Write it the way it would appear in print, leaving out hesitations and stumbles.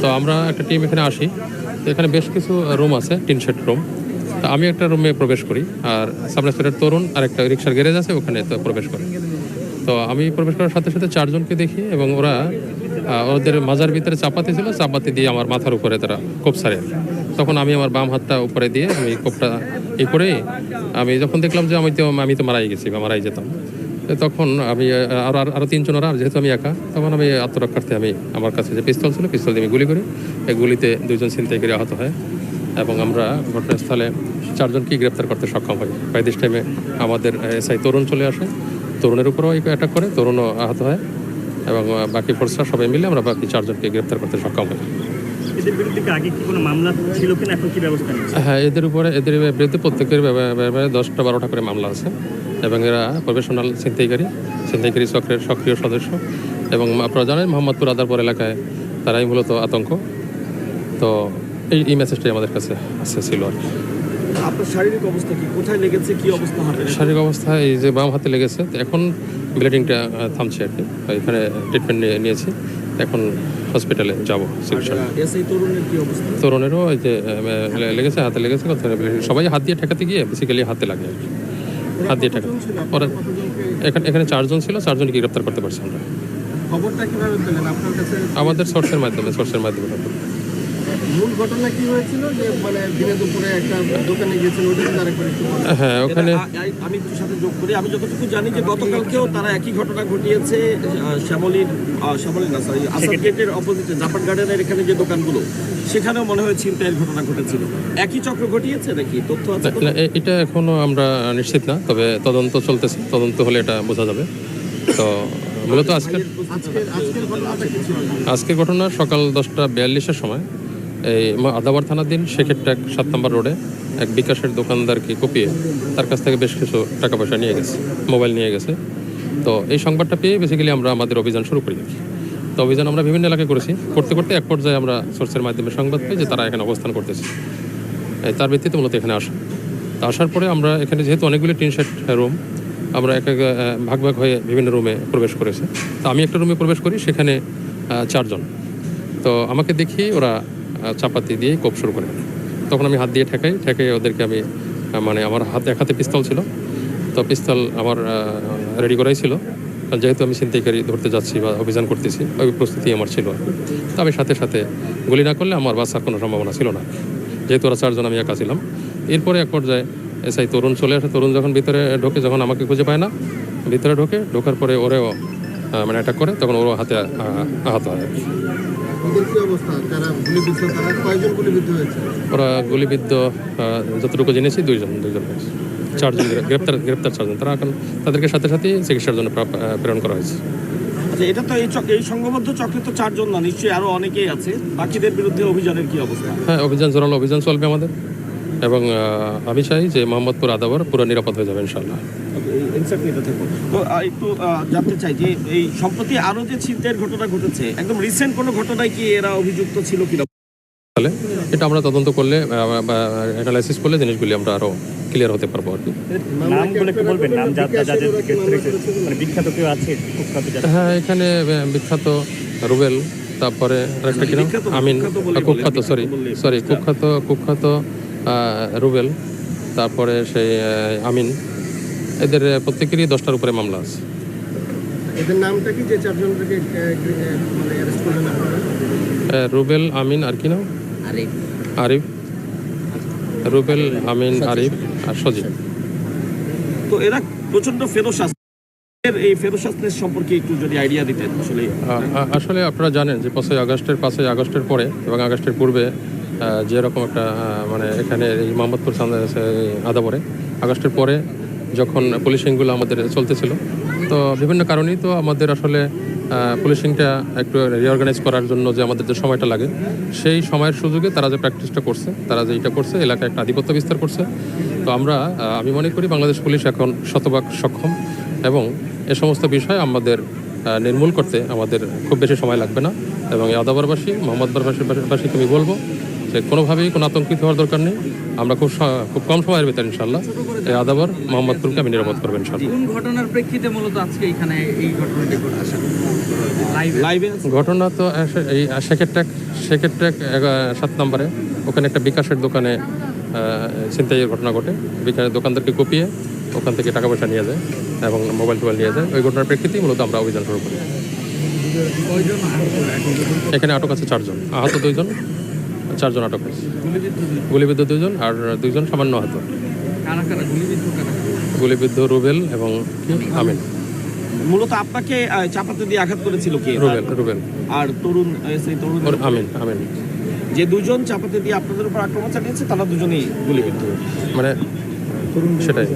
তো আমরা একটা টিম এখানে আসি। তো এখানে বেশ কিছু রুম আছে, টিন শেড রুম। তো আমি একটা রুমে প্রবেশ করি, আর সাব ইন্সপেক্টর তরুণ আর একটা রিক্সার গ্যারেজ আছে, ওখানে তো প্রবেশ করি। তো আমি প্রবেশ করার সাথে সাথে চারজনকে দেখি, এবং ওরা ওদের মাজার ভিতরে চাপাতি ছিল, চাপাতি দিয়ে আমার মাথার উপরে তারা কোপ সারে। তখন আমি আমার বাম হাতটা উপরে দিয়ে আমি কোপটা করে আমি যখন দেখলাম যে আমি তো মারাই গেছি বা মারাই যেতাম, তখন আমি আরও তিনজন ওরা, যেহেতু আমি একা, তখন আমি আত্মরক্ষার্থে আমার কাছে যে পিস্তল ছিল, পিস্তল দিয়ে আমি গুলি করি। এই গুলিতে দুইজন ছিনতাইকারী আহত হয়, এবং আমরা ঘটনাস্থলে চারজনকেই গ্রেপ্তার করতে সক্ষম হই। প্রায় দিস টাইমে আমাদের এসআই তরুণ চলে আসে, তরুণের উপরেও অ্যাটাক করে, তরুণও আহত হয়, এবং বাকি ফোর্সরা সবাই মিলে আমরা বাকি চারজনকে গ্রেপ্তার করতে সক্ষম হই। এদের বিরুদ্ধে আগে কি কোনো মামলা ছিল কিনা, এখন কি ব্যবস্থা নিচ্ছে? হ্যাঁ, এদের বিরুদ্ধে প্রত্যেকের 10টা-12টা করে মামলা আছে, এবং এরা প্রফেশনাল ছিনতাইকারী চক্রের সক্রিয় সদস্য। এবং আপনারা জানেন মোহাম্মদপুর আদারপুর এলাকায় তারাই মূলত আতঙ্ক। তো এই মেসেজটাই আমাদের কাছে ছিল আর কি। আপনার শারীরিক অবস্থা কি, কোথায় লেগেছে, কি অবস্থা হাতে? শারীরিক অবস্থা এই যে বাম হাতে লেগেছে, এখন ব্লিডিংটা থামছে আর কি। এখানে ট্রিটমেন্ট নিয়েছি, এখন হসপিটালে যাবো চিকিৎসা। তরুণেরও এই যে লেগেছে, হাতে লেগেছে, সবাই হাত দিয়ে ঠেকাতে গিয়ে বেসিক্যালি হাতে লাগে আর কি, হাত দিয়ে ঠেকা। পরে এখানে চারজন ছিল, চারজনকে গ্রেপ্তার করতে পারছি আমরা। খবরটা কিভাবে পেলেন? আপনার কাছে আমাদের সোর্সের মাধ্যমে মূল ঘটনা কি হয়েছিল যে মানে দিনে দুপুরে একটা দোকানে গিয়েছিল, ওটা আরেকবার একটু হ্যাঁ, ওখানে আমি একটু সাথে যোগ করি। আমি যতটুকু জানি যে গতকালকেও তারা একই ঘটনা ঘটিয়েছে শ্যামলী না সরি আসাদ গেটের অপোজিটে জাপান গার্ডেনের এখানে যে দোকানগুলো, সেখানেও মনে হয় ছিনতাইয়ের ঘটনা ঘটেছিল। একই চক্র ঘটিয়েছে নাকি, তথ্য আছে? এটা এখনো আমরা নিশ্চিত না, তবে তদন্ত চলতেছে, তদন্ত হলে এটা বোঝা যাবে। তো মূলত আজকের ঘটনা সকাল 10টা 42-এর সময় এই আদাবার থানাধীন শেখেরটাক 7 নম্বর রোডে এক বিকাশের দোকানদারকে কুপিয়ে তার কাছ থেকে বেশ কিছু টাকা পয়সা নিয়ে গেছে, মোবাইল নিয়ে গেছে। তো এই সংবাদটা পেয়ে বেসিক্যালি আমরা আমাদের অভিযান শুরু করি। তো অভিযান আমরা বিভিন্ন এলাকায় করতে এক পর্যায়ে আমরা সোর্সের মাধ্যমে সংবাদ পাই যে তারা এখানে অবস্থান করতেছে। তার ভিত্তিতে মূলত এখানে আসা। তো আসার পরে আমরা এখানে যেহেতু অনেকগুলি টিন শেড রুম, আমরা ভাগ হয়ে বিভিন্ন রুমে প্রবেশ করেছি। তো আমি একটা রুমে প্রবেশ করি, সেখানে 4 জন। তো আমাকে দেখি ওরা চাপাতি দিয়ে কোপ শুরু করে। তখন আমি হাত দিয়ে ঠেকাই ওদেরকে। আমি আমার এক হাতে পিস্তল ছিল, তো পিস্তল আমার রেডি করাই ছিল, যেহেতু আমি ছিনতাইকারী ধরতে যাচ্ছি বা অভিযান করতেছি, ওই প্রস্তুতি আমার ছিল। তো আমি সাথে গুলি না করলে আমার বাঁচার কোনো সম্ভাবনা ছিল না, যেহেতু ওরা 4 জন, আমি একা ছিলাম। এরপরে এক পর্যায়ে এসআই তরুণ চলে আসে। তরুণ যখন ভিতরে ঢোকে, যখন আমাকে খুঁজে পায় না, ভিতরে ঢোকার পরে ওরেও অ্যাটাক করে, তখন ওরও হাতে আহত হয়। ওরা গুলিবিদ্ধ যতটুকু জেনেছি 2 জন হয়েছে। 4 জন গ্রেপ্তার 4 জন। তারা এখন তাদেরকে সাথে চিকিৎসার জন্য প্রেরণ করা হয়েছে। আচ্ছা, এটা তো এই সংঘবদ্ধ চক্রে তো 4 জন না, নিশ্চয়ই আরো অনেকেই আছে। বাকিদের বিরুদ্ধে অভিযানের কি অবস্থা? হ্যাঁ, জোরালো অভিযান চলবে আমাদের, এবং আমি চাই যে মোহাম্মদপুর আদাবার পুরো নিরাপদ হয়ে যাবে ইনশাআল্লাহ। তো একটু জানতে চাই যে এই সম্প্রতি আরো যে ছিনতাইয়ের ঘটনা ঘটেছে, একদম রিসেন্ট কোনো ঘটনায় কি এরা অভিযুক্ত ছিল কিনা? এটা আমরা তদন্ত করলে বা অ্যানালাইসিস করলে জিনিসগুলি আমরা আরো ক্লিয়ার হতে পারবো আর কি। নামগুলো একটু বলবেন, নাম মানে বিখ্যাত কেউ আছে? হ্যাঁ, এখানে বিখ্যাত রুবেল, তারপরে আরেকটা কি নাম, আমিন, কুখ্যাত রুবেল, তারপরে সেই আমিন, এদের প্রত্যেকেরই 10টার উপরে মামলা আছে। এদের নামটা কি, যে 4 জনকে মানে অ্যারেস্ট করলেন আপনারা? রুবেল, আমিন, আর কি নাম, আরিফ, রুবেল, আমিন, আরিফ আর সজিব। তো এরা প্রচন্ড ফেরোশাস্ত্রের, এই ফেরোশাস্ত্রের সম্পর্কে একটু যদি আইডিয়া দিতেন। আসলে আপনারা জানেন যে 5ই আগস্টের পরে এবং আগস্টের পূর্বে যেরকম একটা এখানে মোহাম্মদপুর আদাবরে আগস্টের পরে যখন পুলিশিংগুলো আমাদের চলতেছিল, তো বিভিন্ন কারণেই তো আমাদের আসলে পুলিশিংটা একটু রিঅর্গানাইজ করার জন্য যে আমাদের যে সময়টা লাগে, সেই সময়ের সুযোগে তারা যে প্র্যাকটিসটা করছে, তারা যে এটা করছে, এলাকায় একটা আধিপত্য বিস্তার করছে। তো আমি মনে করি বাংলাদেশ পুলিশ এখন শতভাগ সক্ষম, এবং এ সমস্ত বিষয় আমাদের নির্মূল করতে আমাদের খুব বেশি সময় লাগবে না। এবং এই আদাবরবাসী, মোহাম্মদপুরবাসীকে আমি বলবো যে কোনোভাবেই কোনো আতঙ্কিত হওয়ার দরকার নেই। আমরা খুব কম সময়ের ভিতরে ইনশাল্লাহ এই আদাবর মোহাম্মদপুরকে আমি নিরাপদ করবো ইনশাল্লাহ। কোন ঘটনার প্রেক্ষিতে মূলত আজকে এখানে এই ঘটনাটি ঘটে আসা লাইভ লাইভে ঘটনা তো এই শেখের ট্র্যাক 7 নম্বরে ওখানে একটা বিকাশের দোকানে ছিনতাইয়ের ঘটনা ঘটে। বিকাশের দোকানদারকে কুপিয়ে ওখান থেকে টাকা পয়সা নিয়ে যায় এবং মোবাইল টোবাইল নিয়ে যায়। ওই ঘটনার প্রেক্ষিতেই মূলত আমরা অভিযান শুরু করি। কয়জন আহত এখন? এখানে আটক আছে 4 জন, আহত 2 জন, 4 জন আটক আছে। গুলিবিদ্ধ 2 জন আর 2 জন সামান্য আহত। কারা কারা গুলিবিদ্ধ কারা? গুলিবিদ্ধ রুবেল এবং আমিন। মূলত আপনাকে চাপাতে দিয়ে আঘাত করেছিল কে? রুবেল আর তরুণ সেই তরুণ ওর আমিন যে দুজন চাপাতে দিয়ে আপনাদের উপর আক্রমণ চালিয়েছে তারা দুজনেই গুলিবিদ্ধ। মানে সেটাই।